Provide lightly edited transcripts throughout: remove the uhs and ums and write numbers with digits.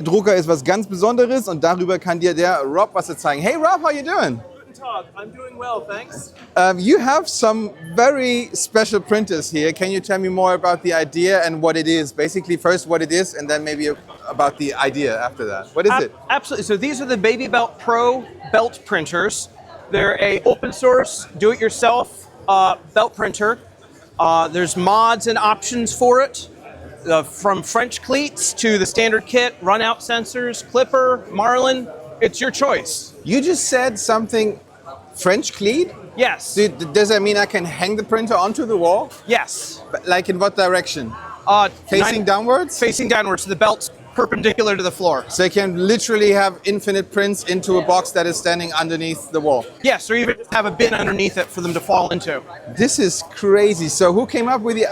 Drucker ist was ganz Besonderes und darüber kann dir der Rob was zeigen. Hey Rob, how you doing? Guten Tag. I'm doing well, thanks. You have some very special printers here. Can you tell me more about the idea and what it is? Basically, first what it is, and then maybe about the idea after that. What is it? Absolutely. So these are the Babybelt Pro belt printers. They're a open source, do-it-yourself belt printer. There's mods and options for it, from French cleats to the standard kit, run-out sensors, clipper, marlin. It's your choice. You just said something French cleat? Yes. Does that mean I can hang the printer onto the wall? Yes. But like in what direction? Facing downwards? Facing downwards. The belt's perpendicular to the floor. So you can literally have infinite prints into a box that is standing underneath the wall. Yes, or even have a bin underneath it for them to fall into. This is crazy. So who came up with the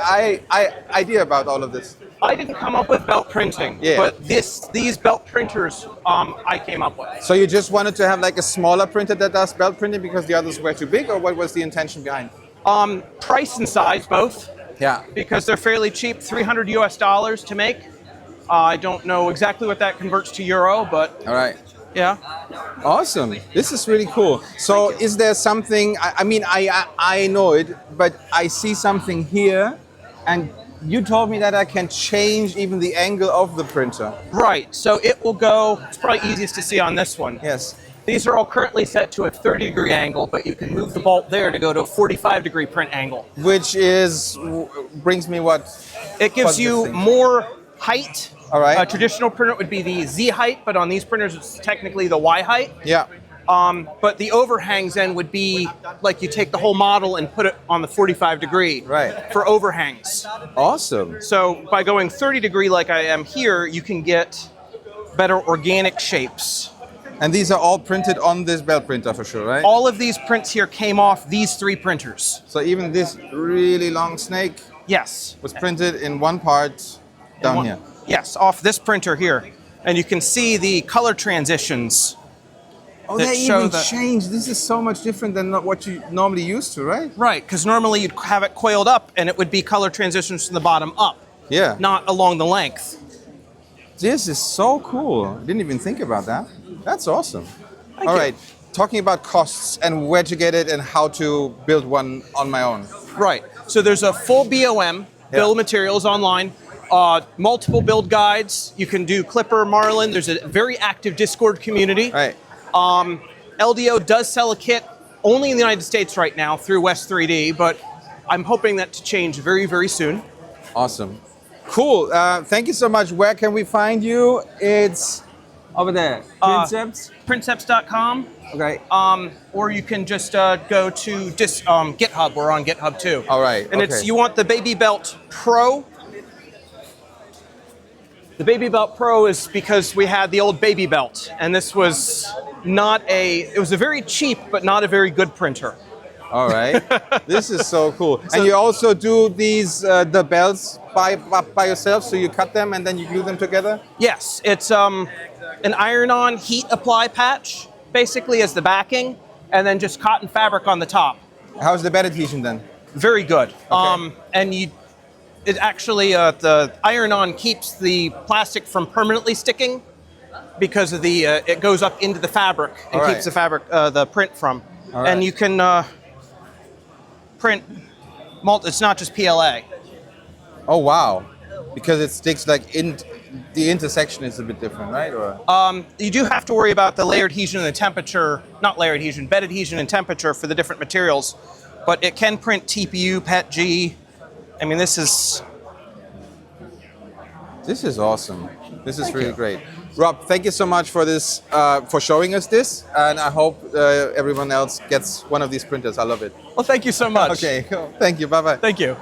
idea about all of this? I didn't come up with belt printing, but these belt printers I came up with. So you just wanted to have like a smaller printer that does belt printing because the others were too big, or what was the intention behind? Price and size, both. Yeah. Because they're fairly cheap, $300 US to make. I don't know exactly what that converts to euro, but all right. Yeah. Awesome. This is really cool. So is there something, I mean, I know it, but I see something here, and you told me that I can change even the angle of the printer. Right. So it will go, it's probably easiest to see on this one. Yes. These are all currently set to a 30-degree angle, but you can move the bolt there to go to a 45-degree print angle. Which brings me what? It gives you more height. All right. A traditional printer would be the Z height, but on these printers it's technically the Y height. Yeah. But the overhangs then would be like you take the whole model and put it on the 45 degree. Right. For overhangs. Awesome. So by going 30 degree like I am here, you can get better organic shapes. And these are all printed on this belt printer for sure, right? All of these prints here came off these three printers. So even this really long snake Yes. was printed in one part down here. Yes, off this printer here. And you can see the color transitions. Oh, they even changed. This is so much different than what you normally used to, right? Right, because normally you'd have it coiled up and it would be color transitions from the bottom up. Yeah. Not along the length. This is so cool. I didn't even think about that. That's awesome. Thank All you. right, talking about costs and where to get it and how to build one on my own. Right, so there's a full BOM, bill of materials online. Multiple build guides. You can do Clipper, Marlin. There's a very active Discord community. Right. LDO does sell a kit only in the United States right now through West 3D, but I'm hoping that to change very, very soon. Awesome. Cool. Thank you so much. Where can we find you? It's over there. Princeps? Princeps.com. Okay. Or you can just go to GitHub. We're on GitHub too. All right. And it's you want the Babybelt Pro. The Babybelt Pro is because we had the old Babybelt, and this was it was a very cheap, but not a very good printer. All right. This is so cool. And you also do these, the belts by yourself, so you cut them and then you glue them together? Yes, it's an iron-on heat apply patch, basically as the backing, and then just cotton fabric on the top. How's the bed adhesion then? Very good. Okay. And it actually, the iron-on keeps the plastic from permanently sticking because of it goes up into the fabric and keeps the fabric, the print from. And you can print, it's not just PLA. Oh, wow. Because it sticks like the intersection is a bit different, right? Or you do have to worry about the layer adhesion and the temperature, not layer adhesion, bed adhesion and temperature for the different materials. But it can print TPU, PETG. I mean, this is awesome. This is really great. Rob, thank you so much for this, for showing us this, and I hope everyone else gets one of these printers. I love it. Well, thank you so much. Okay, cool. Thank you. Bye-bye. Thank you.